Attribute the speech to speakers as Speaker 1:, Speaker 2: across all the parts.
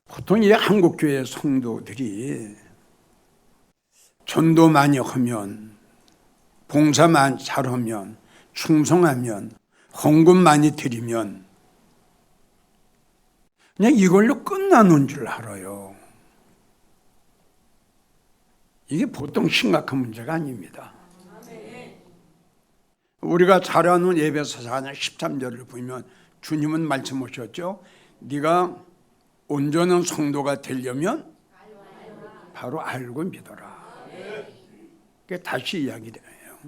Speaker 1: 보통 이 한국교회 성도들이 전도 많이 하면, 봉사만 잘하면, 충성하면, 헌금 많이 드리면 그냥 이걸로 끝나는 줄 알아요. 이게 보통 심각한 문제가 아닙니다. 우리가 잘 아는 에베소 4장 13절을 보면 주님은 말씀하셨죠. 네가 온전한 성도가 되려면 바로 알고 믿어라. 그게 다시 이야기를 해요.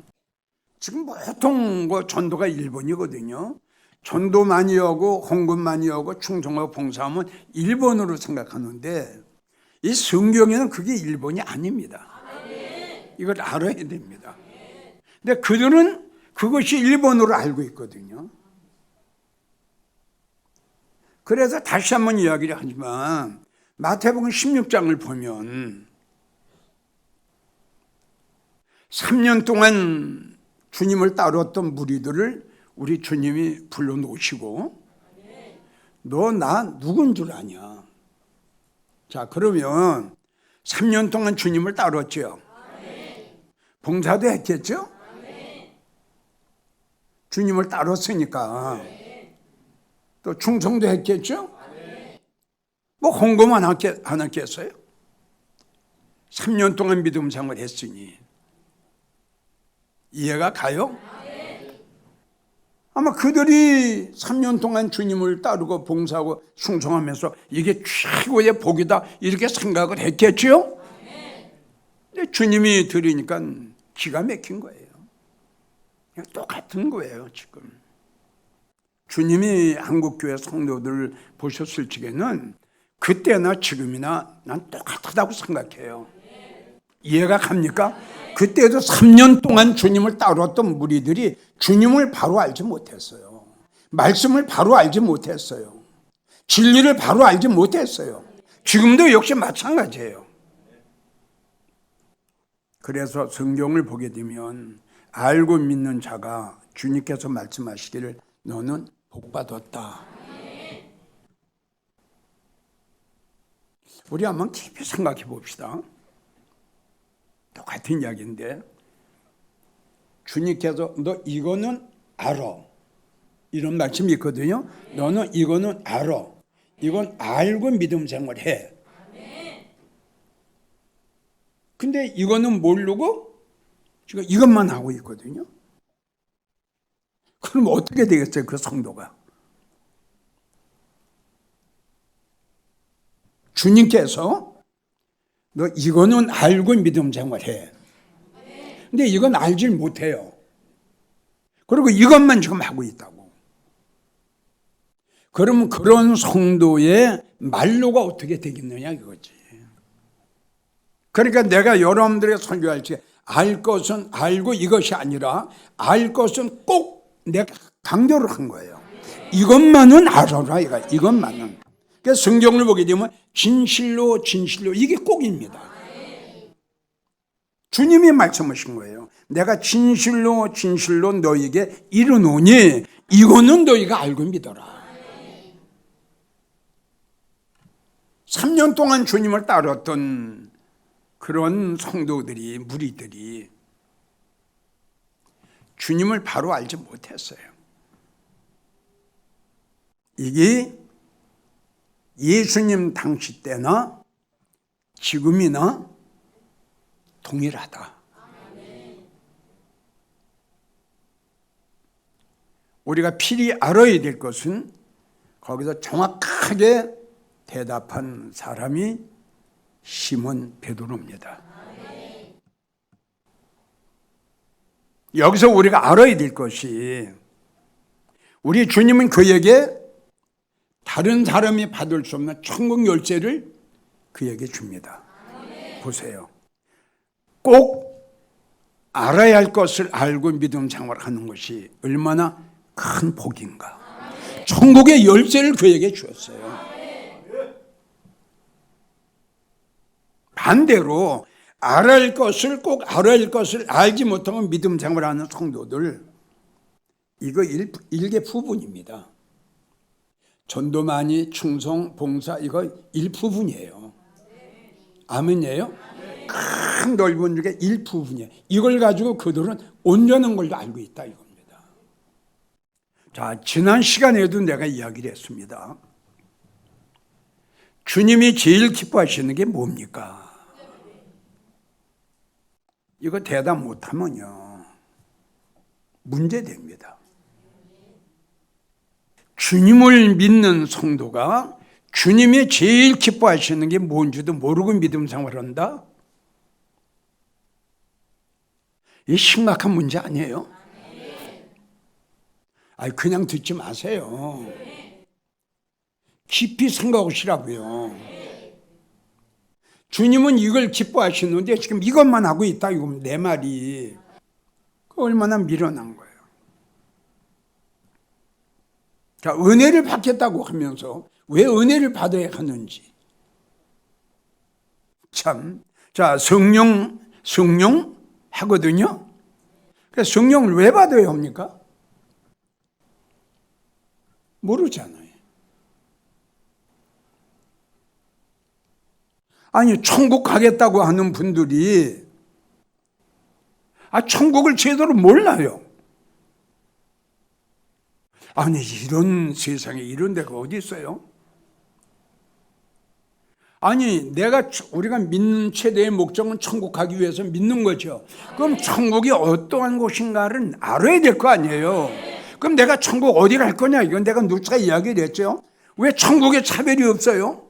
Speaker 1: 지금 보통 전도가 1번이거든요. 전도 많이 하고 헌금 많이 하고 충성하고 봉사하면 1번으로 생각하는데 이 성경에는 그게 1번이 아닙니다. 이걸 알아야 됩니다. 근데 그들은 그것이 1번으로 알고 있거든요. 그래서 다시 한번 이야기를 하지만 마태복음 16장을 보면 3년 동안 주님을 따랐던 무리들을 우리 주님이 불러놓으시고 너 나 누군 줄 아냐. 자, 그러면 3년 동안 주님을 따랐죠. 봉사도 했겠죠. 주님을 따랐으니까 또 충성도 했겠죠. 뭐 헌금 안 했겠어요? 3년 동안 믿음 생활 했으니 이해가 가요? 아마 그들이 3년 동안 주님을 따르고 봉사하고 충성하면서 이게 최고의 복이다 이렇게 생각을 했겠죠? 근데 주님이 들으니까 기가 막힌 거예요. 그냥 똑같은 거예요. 지금 주님이 한국교회 성도들을 보셨을 적에는 그때나 지금이나 난 똑같다고 생각해요. 이해가 갑니까? 그때도 3년 동안 주님을 따랐던 무리들이 주님을 바로 알지 못했어요. 말씀을 바로 알지 못했어요. 진리를 바로 알지 못했어요. 지금도 역시 마찬가지예요. 그래서 성경을 보게 되면 알고 믿는 자가 주님께서 말씀하시기를 너는 복받았다. 우리 한번 깊이 생각해 봅시다. 똑같은 이야기인데 주님께서 너 이거는 알아. 이런 말씀이 있거든요. 너는 이거는 알아. 이건 알고 믿음 생활해. 근데 이거는 모르고 지금 이것만 하고 있거든요. 그럼 어떻게 되겠어요? 그 성도가. 주님께서 너 이거는 알고 믿음 생활해. 근데 이건 알질 못해요. 그리고 이것만 지금 하고 있다고. 그러면 그런 성도의 말로가 어떻게 되겠느냐 이거지. 그러니까 내가 여러분들에게 설교할 때 알 것은 알고 이것이 아니라 알 것은 꼭 내가 강조를 한 거예요. 이것만은 알아라 이것만은. 그래서 성경을 보게 되면 진실로 이게 꼭입니다. 주님이 말씀하신 거예요. 내가 진실로 너에게 이르노니 이거는 너희가 알고 믿어라. 3년 동안 주님을 따랐던 그런 성도들이 무리들이 주님을 바로 알지 못했어요. 이게 예수님 당시 때나 지금이나 동일하다. 우리가 필히 알아야 될 것은 거기서 정확하게 대답한 사람이 시몬 베드로입니다. 여기서 우리가 알아야 될 것이 우리 주님은 그에게 다른 사람이 받을 수 없는 천국 열쇠를 그에게 줍니다. 보세요. 꼭 알아야 할 것을 알고 믿음 생활하는 것이 얼마나 큰 복인가. 천국의 열쇠를 그에게 주었어요. 반대로 알아야 할 것을 꼭 알아야 할 것을 알지 못하고 믿음 생활하는 성도들, 이거 일개 부분입니다. 전도 많이, 충성, 봉사 이거 일부분이에요. 아멘이에요? 큰 넓은 중에 일부분이에요. 이걸 가지고 그들은 온전한 걸로 알고 있다 이겁니다. 자, 지난 시간에도 내가 이야기를 했습니다. 주님이 제일 기뻐하시는 게 뭡니까? 이거 대답 못하면요 문제됩니다. 주님을 믿는 성도가 주님이 제일 기뻐하시는 게 뭔지도 모르고 믿음 생활한다? 이 심각한 문제 아니에요? 아니 그냥 듣지 마세요. 깊이 생각하시라고요. 주님은 이걸 기뻐하시는데 지금 이것만 하고 있다 이건 내 말이 얼마나 미련한 거예요. 자, 은혜를 받겠다고 하면서 왜 은혜를 받아야 하는지 참, 자 성령 하거든요. 그래서 성령을 왜 받아야 합니까? 모르잖아요. 아니 천국 가겠다고 하는 분들이 천국을 제대로 몰라요. 아니 이런 세상에 이런 데가 어디 있어요? 아니 우리가 믿는 최대의 목적은 천국 가기 위해서 믿는 거죠. 그럼 천국이 어떠한 곳인가를 알아야 될 거 아니에요. 그럼 내가 천국 어디 갈 거냐 이건 내가 누차 이야기를 했죠. 왜 천국에 차별이 없어요?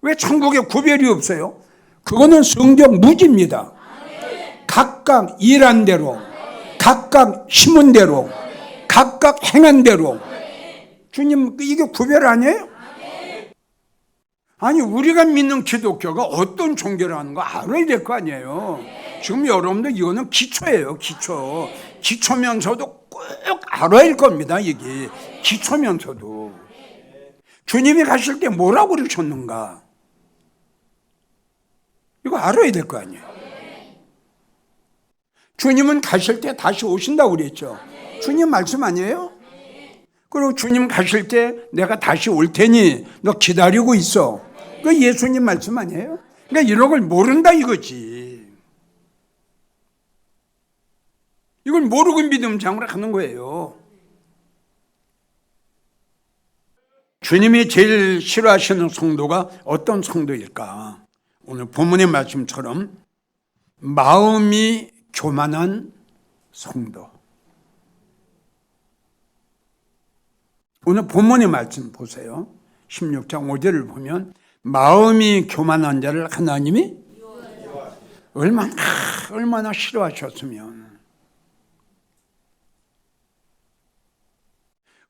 Speaker 1: 왜 천국에 구별이 없어요? 그거는 성경 무지입니다. 각각 일한 대로, 각각 심은 대로, 각각 행한 대로. 주님 이게 구별 아니에요? 아니 우리가 믿는 기독교가 어떤 종교를 하는 거 알아야 될 거 아니에요. 지금 여러분들 이거는 기초예요. 기초면서도 꼭 알아야 할 겁니다. 이게 기초면서도 주님이 가실 때 뭐라고 그러셨는가 이거 알아야 될 거 아니에요. 주님은 가실 때 다시 오신다고 그랬죠. 주님 말씀 아니에요? 그리고 주님 가실 때 내가 다시 올 테니 너 기다리고 있어. 그 예수님 말씀 아니에요? 그러니까 이런 걸 모른다 이거지. 이걸 모르고 믿음 생활을 하는 거예요. 주님이 제일 싫어하시는 성도가 어떤 성도일까? 오늘 본문의 말씀처럼 마음이 교만한 성도. 오늘 본문의 말씀 보세요. 16장 5절을 보면 마음이 교만한 자를 하나님이 얼마나 싫어하셨으면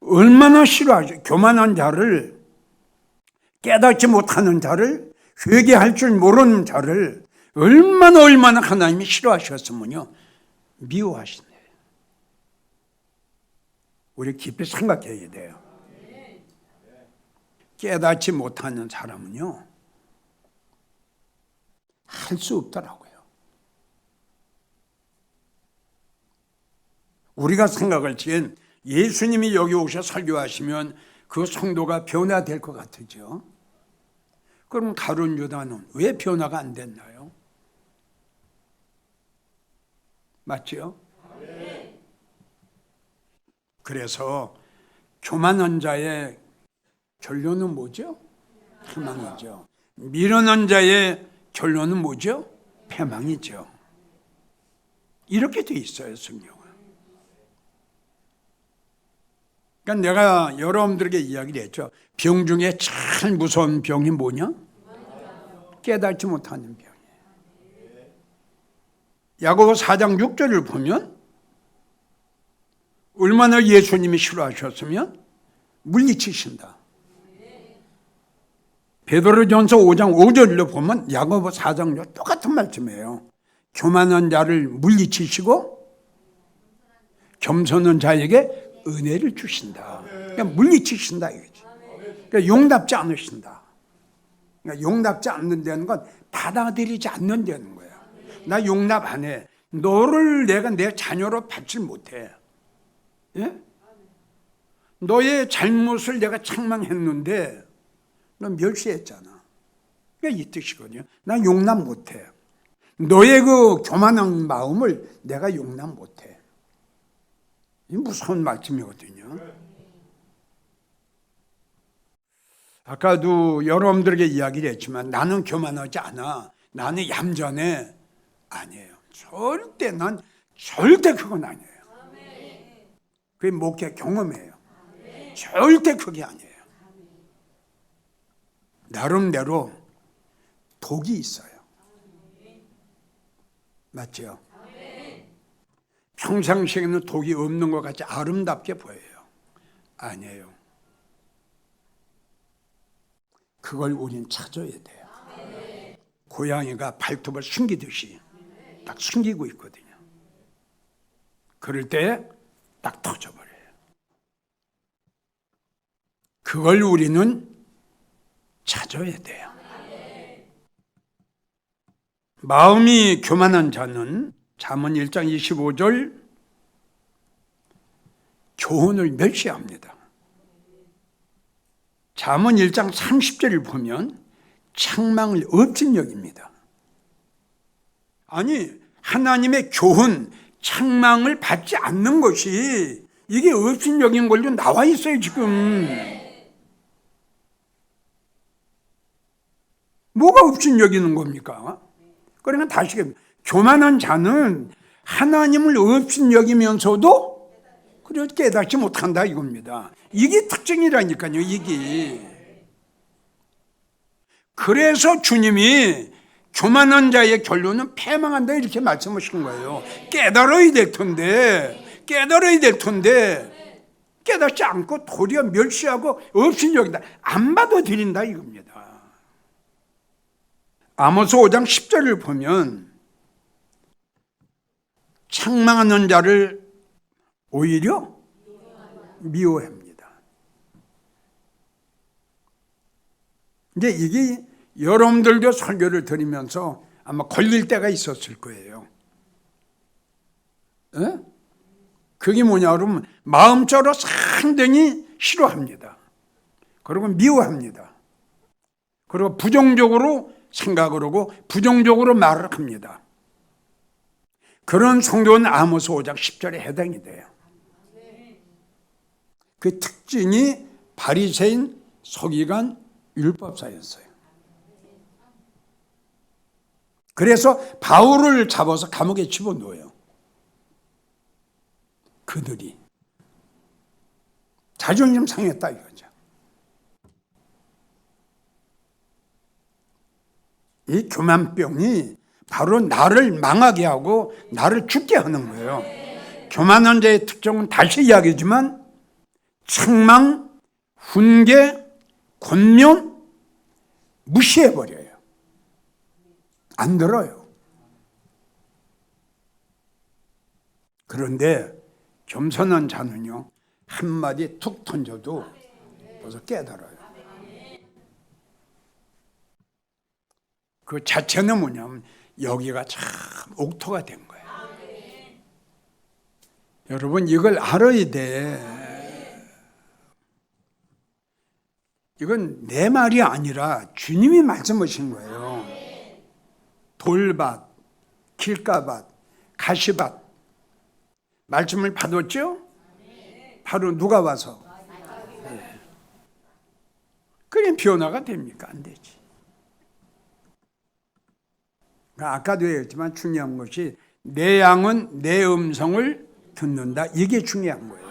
Speaker 1: 얼마나 싫어하죠. 교만한 자를 깨닫지 못하는 자를 회개할 줄 모르는 자를 얼마나 하나님이 싫어하셨으면요 미워하신대요. 우리 깊이 생각해야 돼요. 깨닫지 못하는 사람은요 할 수 없더라고요. 우리가 생각할 땐 예수님이 여기 오셔 설교하시면 그 성도가 변화될 것 같으죠. 그럼 가룟 유다는 왜 변화가 안 됐나요? 맞죠? 그래서 교만한 자의 결론은 뭐죠? 패망이죠. 미련한 자의 결론은 뭐죠? 패망이죠. 이렇게 돼 있어요, 성경은. 그러니까 내가 여러분들에게 이야기를 했죠. 병 중에 제일 무서운 병이 뭐냐? 깨닫지 못하는 병이에요. 야고보 4장 6절을 보면 얼마나 예수님이 싫어하셨으면 물리치신다. 베드로전서 5장 5절로 보면 야고보 4장 6 똑같은 말씀이에요. 교만한 자를 물리치시고 겸손한 자에게 은혜를 주신다. 그러니까 물리치신다 이거지. 그러니까 용납지 않으신다. 그러니까 용납지 않는다는 건 받아들이지 않는다는 거야. 나 용납 안 해. 너를 내가 내 자녀로 받지 못해. 예? 너의 잘못을 내가 책망했는데 너 멸시했잖아. 그러니까 이 뜻이거든요. 나 용납 못해. 너의 그 교만한 마음을 내가 용납 못해. 이 무서운 말씀이거든요. 아까도 여러분들에게 이야기를 했지만 나는 교만하지 않아. 나는 얌전해. 아니에요. 절대 그건 아니에요. 그게 목회 경험이에요. 절대 그게 아니에요. 나름대로 독이 있어요. 맞죠? 평상시에는 독이 없는 것 같이 아름답게 보여요. 아니에요. 그걸 우린 찾아야 돼요. 고양이가 발톱을 숨기듯이 딱 숨기고 있거든요. 그럴 때 딱 터져버려요. 그걸 우리는 찾아야 돼요. 마음이 교만한 자는 잠언 1장 25절 교훈을 멸시합니다. 잠언 1장 30절을 보면 책망을 업신여깁니다. 아니 하나님의 교훈, 책망을 받지 않는 것이 이게 업신여긴 걸로 나와 있어요 지금. 뭐가 업신여기는 겁니까? 그러니까 다시 교만한 자는 하나님을 업신여기면서도 그래도 깨닫지 못한다 이겁니다. 이게 특징이라니까요. 이게. 그래서 주님이 교만한 자의 결론은 패망한다 이렇게 말씀하신 거예요. 깨달아야 될 텐데 깨닫지 않고 도리어 멸시하고 업신여긴다. 안 받아들인다 이겁니다. 아모스 5장 10절을 보면 책망하는 자를 오히려 미워합니다. 이제 이게 여러분들도 설교를 들으면서 아마 걸릴 때가 있었을 거예요. 에? 그게 뭐냐 그러면 마음적으로 상당히 싫어합니다. 그리고 미워합니다. 그리고 부정적으로 생각을 하고 부정적으로 말을 합니다. 그런 성도는 아모스 5장 10절에 해당이 돼요. 그 특징이 바리새인, 서기관, 율법사였어요. 그래서 바울을 잡아서 감옥에 집어넣어요. 그들이 자존심 상했다 이거죠. 이 교만병이 바로 나를 망하게 하고 나를 죽게 하는 거예요. 교만한 자의 특징은 다시 이야기지만 책망, 훈계, 권면 무시해버려요. 안 들어요. 그런데 겸손한 자는요 한마디 툭 던져도 벌써 깨달아요. 그 자체는 뭐냐면 여기가 참 옥토가 된 거예요. 여러분 이걸 알아야 돼. 이건 내 말이 아니라 주님이 말씀하신 거예요. 돌밭, 길가밭, 가시밭 말씀을 받았죠? 바로 누가 와서? 네. 그럼 변화가 됩니까? 안 되지. 아까도 얘기했지만 중요한 것이 내 양은 내 음성을 듣는다. 이게 중요한 거예요.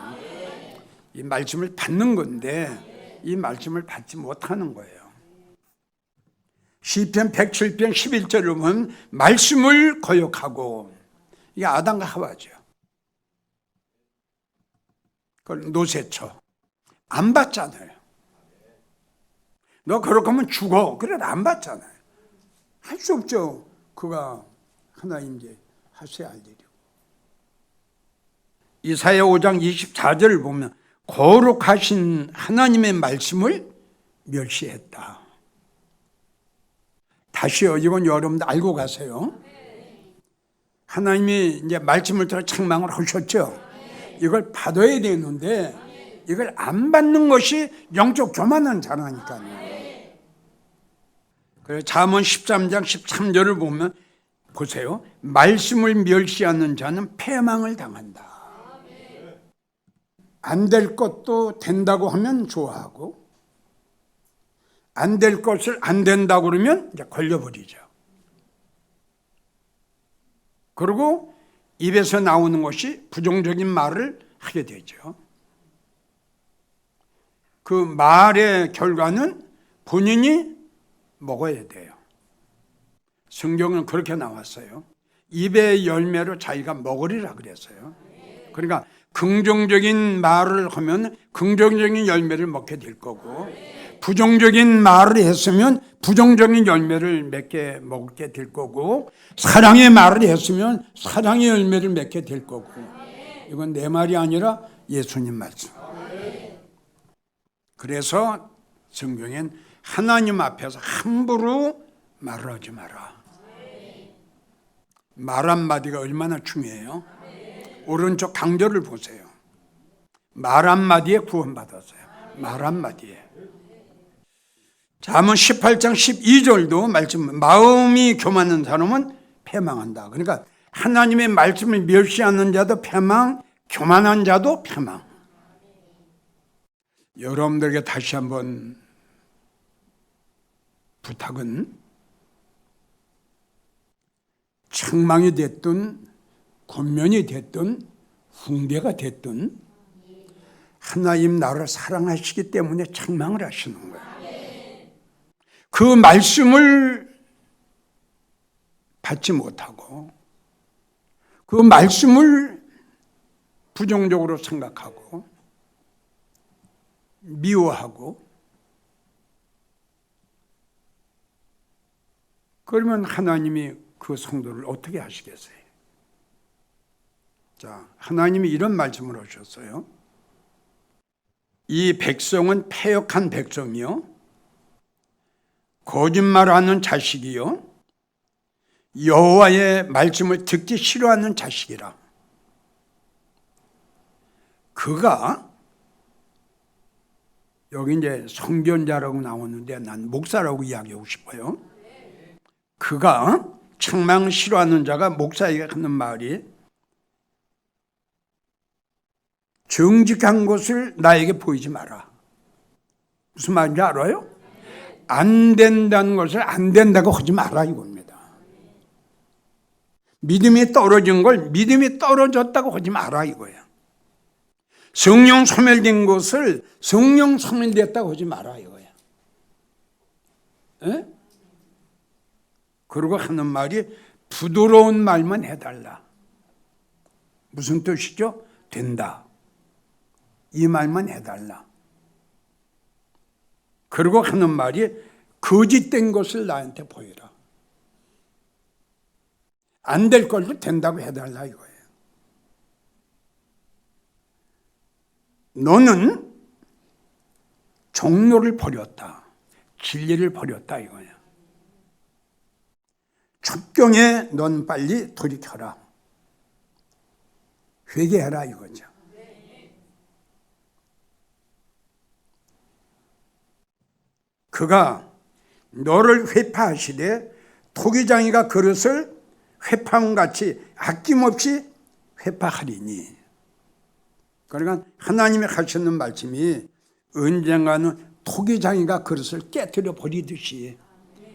Speaker 1: 이 말씀을 받는 건데 이 말씀을 받지 못하는 거예요. 시편 107편 11절을 보면 말씀을 거역하고 이게 아담과 하와죠. 그걸 노새쳐 안 받잖아요. 너 그렇게 하면 죽어. 그래도 안 받잖아요. 할 수 없죠. 그가 하나님께 하셔야 할 일이고. 이사야 5장 24절을 보면 거룩하신 하나님의 말씀을 멸시했다. 다시요. 이건 여러분들 알고 가세요. 하나님이 이제 말씀을 들어 책망을 하셨죠. 이걸 받아야 되는데 이걸 안 받는 것이 영적 교만한 자라니까요. 그래서 잠언 13장 13절을 보면 보세요. 말씀을 멸시하는 자는 패망을 당한다. 안 될 것도 된다고 하면 좋아하고 안 될 것을 안 된다고 그러면 이제 걸려버리죠. 그리고 입에서 나오는 것이 부정적인 말을 하게 되죠. 그 말의 결과는 본인이 먹어야 돼요. 성경은 그렇게 나왔어요. 입의 열매로 자기가 먹으리라 그랬어요. 그러니까 긍정적인 말을 하면 긍정적인 열매를 먹게 될 거고 부정적인 말을 했으면 부정적인 열매를 먹게 될 거고 사랑의 말을 했으면 사랑의 열매를 맺게 될 거고 이건 내 말이 아니라 예수님 말씀. 그래서 성경엔 하나님 앞에서 함부로 말을 하지 마라. 말 한마디가 얼마나 중요해요. 오른쪽 강조를 보세요. 말 한마디에 구원받았어요. 말 한마디에. 잠언 18장 12절도 말씀, 마음이 교만한 사람은 패망한다. 그러니까 하나님의 말씀을 멸시하는 자도 패망, 교만한 자도 패망. 여러분들에게 다시 한번 부탁은 책망이 됐든 권면이 됐든 훈계가 됐든 하나님 나를 사랑하시기 때문에 책망을 하시는 거예요. 그 말씀을 받지 못하고 그 말씀을 부정적으로 생각하고 미워하고 그러면 하나님이 그 성도를 어떻게 하시겠어요? 자, 하나님이 이런 말씀을 하셨어요. 이 백성은 패역한 백성이요 거짓말하는 자식이요 여호와의 말씀을 듣기 싫어하는 자식이라. 그가 여기 이제 선견자라고 나오는데 난 목사라고 이야기하고 싶어요. 그가 책망을 싫어하는 자가 목사에게 하는 말이 정직한 것을 나에게 보이지 마라. 무슨 말인지 알아요? 안 된다는 것을 안 된다고 하지 마라 이겁니다. 믿음이 떨어진 걸 믿음이 떨어졌다고 하지 마라 이거예요. 성령 소멸된 것을 성령 소멸됐다고 하지 마라 이거예요. 에? 그리고 하는 말이 부드러운 말만 해달라. 무슨 뜻이죠? 된다. 이 말만 해달라. 그리고 하는 말이 거짓된 것을 나한테 보여라. 안 될 걸로 된다고 해달라 이거예요. 너는 종로를 버렸다. 진리를 버렸다 이거예요. 첩경에 넌 빨리 돌이켜라. 회개해라 이거죠. 그가 너를 회파하시되 토기장이가 그릇을 회파함같이 아낌없이 회파하리니. 그러니까 하나님이 하시는 말씀이 언젠가는 토기장이가 그릇을 깨뜨려 버리듯이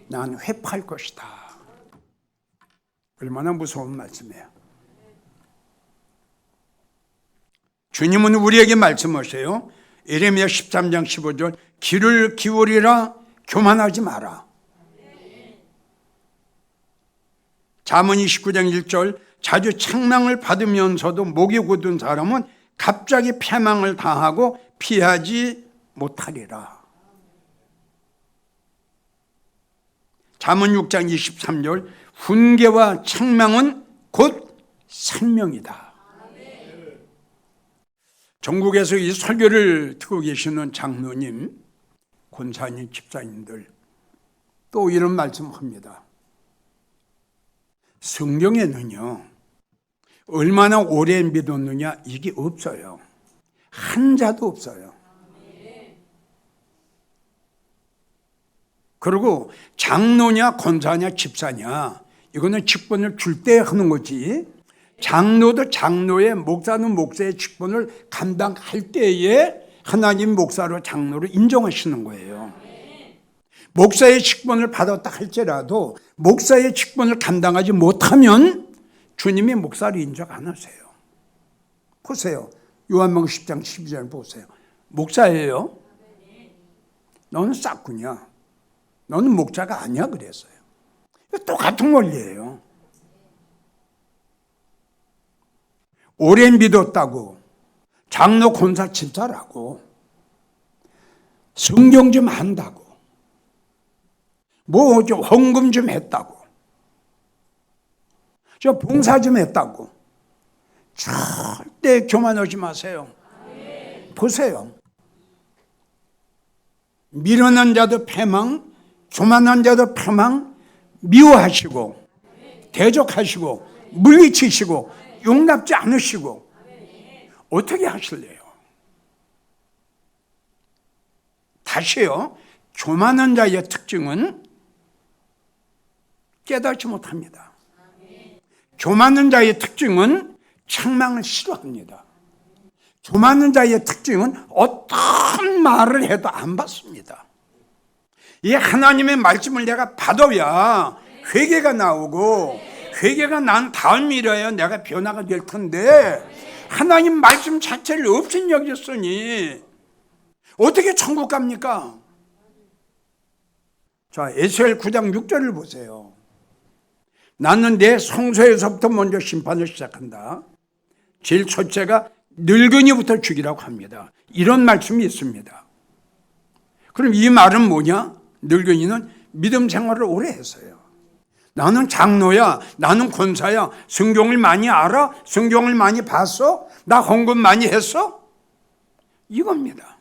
Speaker 1: 난 회파할 것이다. 얼마나 무서운 말씀이에요. 주님은 우리에게 말씀하세요. 예레미야 13장 15절 귀를 기울이라 교만하지 마라. 잠언 29장 1절 자주 책망을 받으면서도 목이 굳은 사람은 갑자기 패망을 당하고 피하지 못하리라. 잠언 6장 23절 훈계와 책망은 곧 생명이다. 전국에서 이 설교를 듣고 계시는 장로님, 권사님, 집사님들 또 이런 말씀합니다. 성경에는요 얼마나 오래 믿었느냐 이게 없어요. 한 자도 없어요. 그리고 장로냐 권사냐 집사냐 이거는 직분을 줄 때 하는 거지. 장로도 장로의, 목사는 목사의 직분을 감당할 때에 하나님 목사로 장로로 인정하시는 거예요. 목사의 직분을 받았다 할지라도 목사의 직분을 감당하지 못하면 주님이 목사를 인정 안 하세요. 보세요. 요한복음 10장 12절 보세요. 목사예요? 너는 싹구냐? 너는 목자가 아니야 그랬어요. 똑같은 원리예요. 오래 믿었다고 장로 권사 집사라고 성경 좀 한다고 뭐 좀 헌금 좀 했다고 저 봉사 좀 했다고 절대 교만하지 마세요. 보세요. 미련한 자도 패망, 교만한 자도 패망, 미워하시고 대적하시고 물리치시고 용납지 않으시고 어떻게 하실래요? 다시요. 교만한 자의 특징은 깨닫지 못합니다. 교만한 자의 특징은 책망을 싫어합니다. 교만한 자의 특징은 어떤 말을 해도 안 받습니다. 이 하나님의 말씀을 내가 받아야 회개가 나오고 회개가 난 다음이라야 내가 변화가 될 텐데 하나님 말씀 자체를 없인 여겼으니 어떻게 천국 갑니까? 자, 에스겔 9장 6절을 보세요. 나는 내 성소에서부터 먼저 심판을 시작한다. 제일 첫째가 늙은이부터 죽이라고 합니다. 이런 말씀이 있습니다. 그럼 이 말은 뭐냐? 늙은이는 믿음 생활을 오래 했어요. 나는 장로야, 나는 권사야, 성경을 많이 알아? 성경을 많이 봤어? 나 헌금 많이 했어? 이겁니다.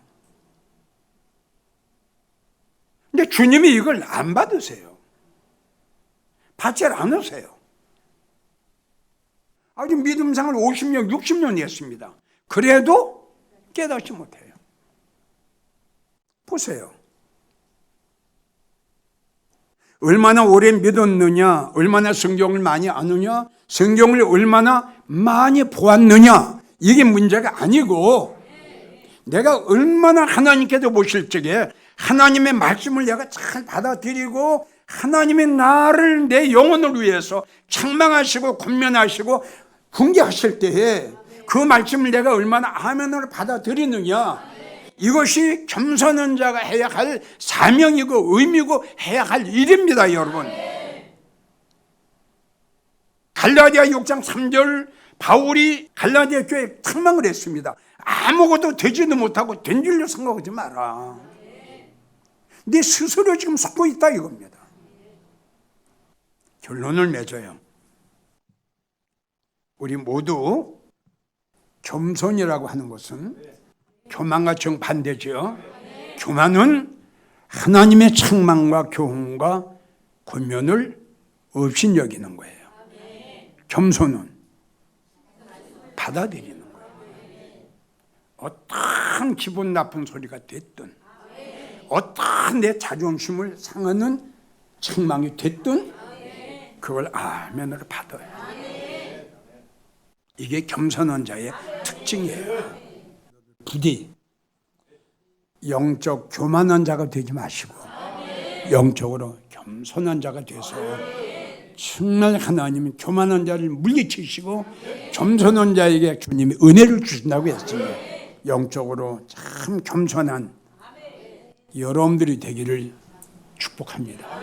Speaker 1: 근데 주님이 이걸 안 받으세요. 받지 않으세요. 아주 믿음 생활 50년, 60년 했습니다. 그래도 깨닫지 못해요. 보세요. 얼마나 오래 믿었느냐, 얼마나 성경을 많이 아느냐, 성경을 얼마나 많이 보았느냐, 이게 문제가 아니고 내가 얼마나 하나님께서 보실 적에 하나님의 말씀을 내가 잘 받아들이고 하나님의 나를 내 영혼을 위해서 책망하시고 권면하시고 훈계하실 때에 그 말씀을 내가 얼마나 아멘으로 받아들이느냐, 이것이 겸손한 자가 해야 할 사명이고 의미고 해야 할 일입니다. 여러분, 갈라디아 6장 3절 바울이 갈라디아 교회에 책망을 했습니다. 아무것도 되지도 못하고 된 줄로 생각하지 마라. 네 스스로 지금 속고 있다 이겁니다. 결론을 맺어요. 우리 모두 겸손이라고 하는 것은 교만과 정반대죠. 교만은 하나님의 책망과 교훈과 권면을 없인 여기는 거예요. 겸손은 받아들이는 거예요. 어떠한 기분 나쁜 소리가 됐든 어떠한 내 자존심을 상하는 책망이 됐든 그걸 아멘으로 받아요. 이게 겸손한 자의 특징이에요. 부디 영적 교만한 자가 되지 마시고 영적으로 겸손한 자가 돼서 정말 하나님은 교만한 자를 물리치시고 겸손한 자에게 주님이 은혜를 주신다고 했으니 영적으로 참 겸손한 여러분들이 되기를 축복합니다.